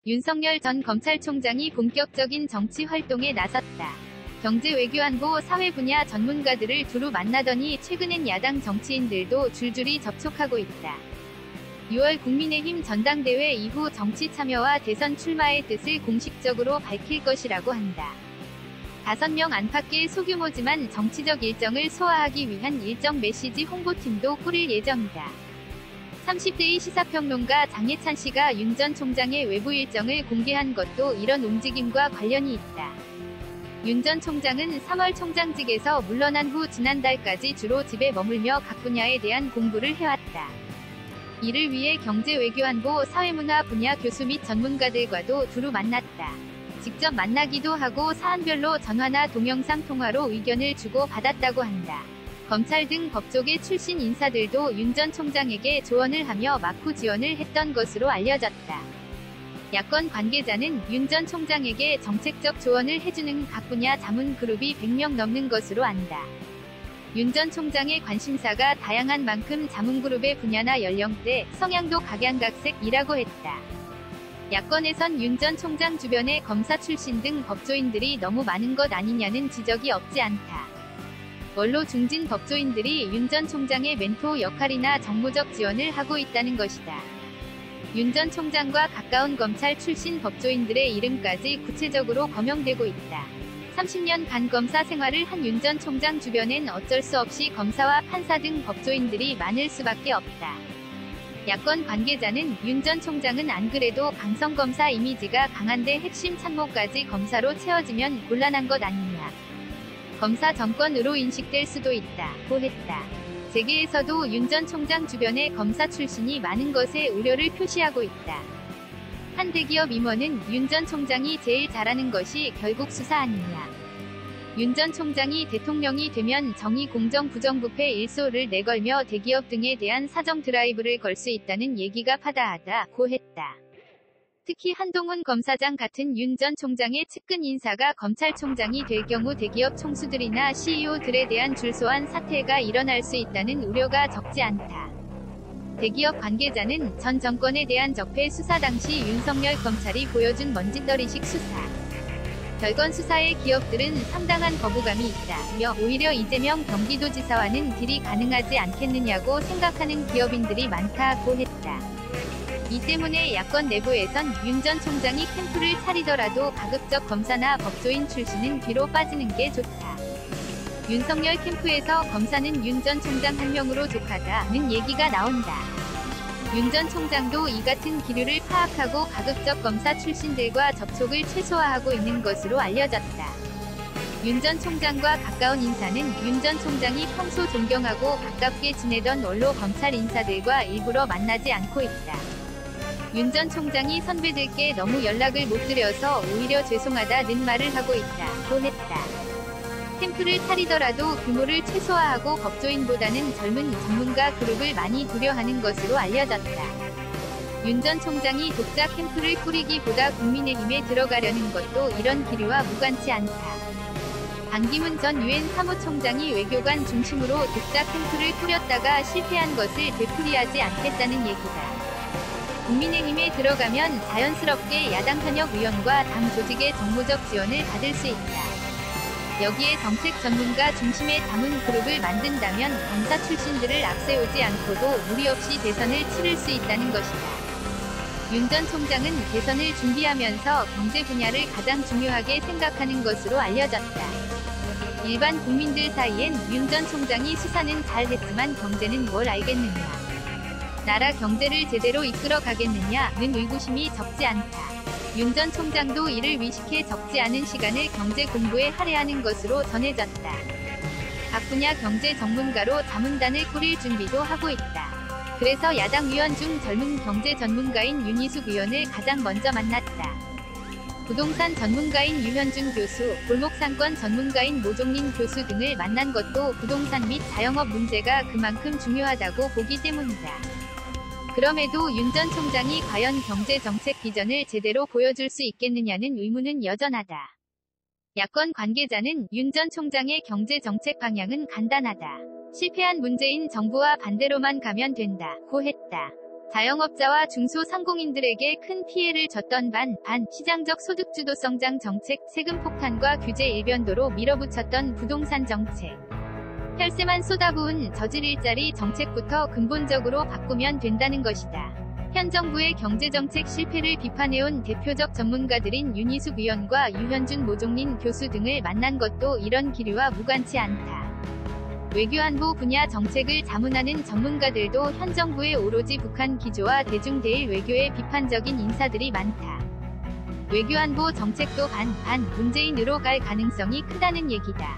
윤석열 전 검찰총장이 본격적인 정치 활동에 나섰다. 경제외교안보 사회 분야 전문가들을 두루 만나더니 최근엔 야당 정치인들도 줄줄이 접촉하고 있다. 6월 국민의힘 전당대회 이후 정치 참여와 대선 출마의 뜻을 공식적으로 밝힐 것이라고 한다. 5명 안팎의 소규모지만 정치적 일정을 소화하기 위한 일정 메시지 홍보팀도 꾸릴 예정이다. 30대의 시사평론가 장혜찬 씨가 윤 전 총장의 외부 일정을 공개한 것도 이런 움직임과 관련이 있다. 윤 전 총장은 3월 총장직에서 물러난 후 지난달까지 주로 집에 머물며 각 분야에 대한 공부를 해왔다. 이를 위해 경제외교안보 사회문화 분야 교수 및 전문가들과도 두루 만났다. 직접 만나기도 하고 사안별로 전화나 동영상 통화로 의견을 주고받았다고 한다. 검찰 등 법조계 출신 인사들도 윤 전 총장에게 조언을 하며 막후 지원을 했던 것으로 알려졌다. 야권 관계자는 윤 전 총장에게 정책적 조언을 해주는 각 분야 자문 그룹이 100명 넘는 것으로 안다. 윤 전 총장의 관심사가 다양한 만큼 자문그룹의 분야나 연령대, 성향도 각양각색이라고 했다. 야권에선 윤 전 총장 주변에 검사 출신 등 법조인들이 너무 많은 것 아니냐는 지적이 없지 않다. 원로 중진 법조인들이 윤 전 총장의 멘토 역할이나 정무적 지원을 하고 있다는 것이다. 윤 전 총장과 가까운 검찰 출신 법조인들의 이름까지 구체적으로 거명되고 있다. 30년간 검사 생활을 한 윤 전 총장 주변엔 어쩔 수 없이 검사와 판사 등 법조인들이 많을 수밖에 없다. 야권 관계자는 윤 전 총장은 안 그래도 강성검사 이미지가 강한데 핵심 참모까지 검사로 채워지면 곤란한 것 아니냐. 검사 정권으로 인식될 수도 있다고 했다. 재계에서도 윤 전 총장 주변에 검사 출신이 많은 것에 우려를 표시하고 있다. 한 대기업 임원은 윤 전 총장이 제일 잘하는 것이 결국 수사 아니냐. 윤 전 총장이 대통령이 되면 정의 공정 부정부패 일소를 내걸며 대기업 등에 대한 사정 드라이브를 걸 수 있다는 얘기가 파다하다고 했다. 특히 한동훈 검사장 같은 윤 전 총장의 측근 인사가 검찰총장이 될 경우 대기업 총수들이나 CEO들에 대한 줄소한 사태가 일어날 수 있다는 우려가 적지 않다. 대기업 관계자는 전 정권에 대한 적폐 수사 당시 윤석열 검찰이 보여준 먼지떨이식 수사. 별건 수사의 기업들은 상당한 거부감이 있다며 오히려 이재명 경기도지사와는 딜이 가능하지 않겠느냐고 생각하는 기업인들이 많다고 했다. 이 때문에 야권 내부에선 윤 전 총장이 캠프를 차리더라도 가급적 검사나 법조인 출신은 뒤로 빠지는 게 좋다. 윤석열 캠프에서 검사는 윤 전 총장 한 명으로 족하다는 얘기가 나온다. 윤 전 총장도 이 같은 기류를 파악하고 가급적 검사 출신들과 접촉을 최소화하고 있는 것으로 알려졌다. 윤 전 총장과 가까운 인사는 윤 전 총장이 평소 존경하고 가깝게 지내던 원로 검찰 인사들과 일부러 만나지 않고 있다. 윤 전 총장이 선배들께 너무 연락을 못 드려서 오히려 죄송하다는 말을 하고 있다고 했다. 캠프를 차리더라도 규모를 최소화하고 법조인보다는 젊은 전문가 그룹을 많이 두려하는 것으로 알려졌다. 윤 전 총장이 독자 캠프를 꾸리기보다 국민의힘에 들어가려는 것도 이런 기류와 무관치 않다. 반기문 전 유엔 사무총장이 외교관 중심으로 독자 캠프를 꾸렸다가 실패한 것을 되풀이하지 않겠다는 얘기다. 국민의힘에 들어가면 자연스럽게 야당 현역 의원과 당 조직의 정무적 지원을 받을 수 있다. 여기에 정책 전문가 중심의 자문 그룹을 만든다면 검사 출신들을 앞세우지 않고도 무리 없이 대선을 치를 수 있다는 것이다. 윤 전 총장은 대선을 준비하면서 경제 분야를 가장 중요하게 생각하는 것으로 알려졌다. 일반 국민들 사이엔 윤 전 총장이 수사는 잘했지만 경제는 뭘 알겠느냐. 나라 경제를 제대로 이끌어 가겠느냐는 의구심이 적지 않다. 윤 전 총장도 이를 위식해 적지 않은 시간을 경제 공부에 할애하는 것으로 전해졌다. 각 분야 경제 전문가로 자문단을 꾸릴 준비도 하고 있다. 그래서 야당 의원 중 젊은 경제 전문가인 윤희숙 의원을 가장 먼저 만났다. 부동산 전문가인 유현준 교수, 골목상권 전문가인 모종린 교수 등을 만난 것도 부동산 및 자영업 문제가 그만큼 중요하다고 보기 때문이다. 그럼에도 윤 전 총장이 과연 경제정책 비전을 제대로 보여줄 수 있겠느냐는 의문은 여전하다. 야권 관계자는 윤 전 총장의 경제정책 방향은 간단하다. 실패한 문재인 정부와 반대로만 가면 된다고 했다. 자영업자와 중소상공인들에게 큰 피해를 줬던 시장적 소득주도 성장 정책, 세금 폭탄과 규제 일변도로 밀어붙였던 부동산 정책. 혈세만 쏟아부은 저질 일자리 정책부터 근본적으로 바꾸면 된다는 것이다. 현 정부의 경제정책 실패를 비판해온 대표적 전문가들인 윤희숙 위원과 유현준 모종린 교수 등을 만난 것도 이런 기류와 무관치 않다. 외교안보 분야 정책을 자문하는 전문가들도 현 정부의 오로지 북한 기조와 대중대일 외교에 비판적인 인사들이 많다. 외교안보 정책도 문재인으로 갈 가능성이 크다는 얘기다.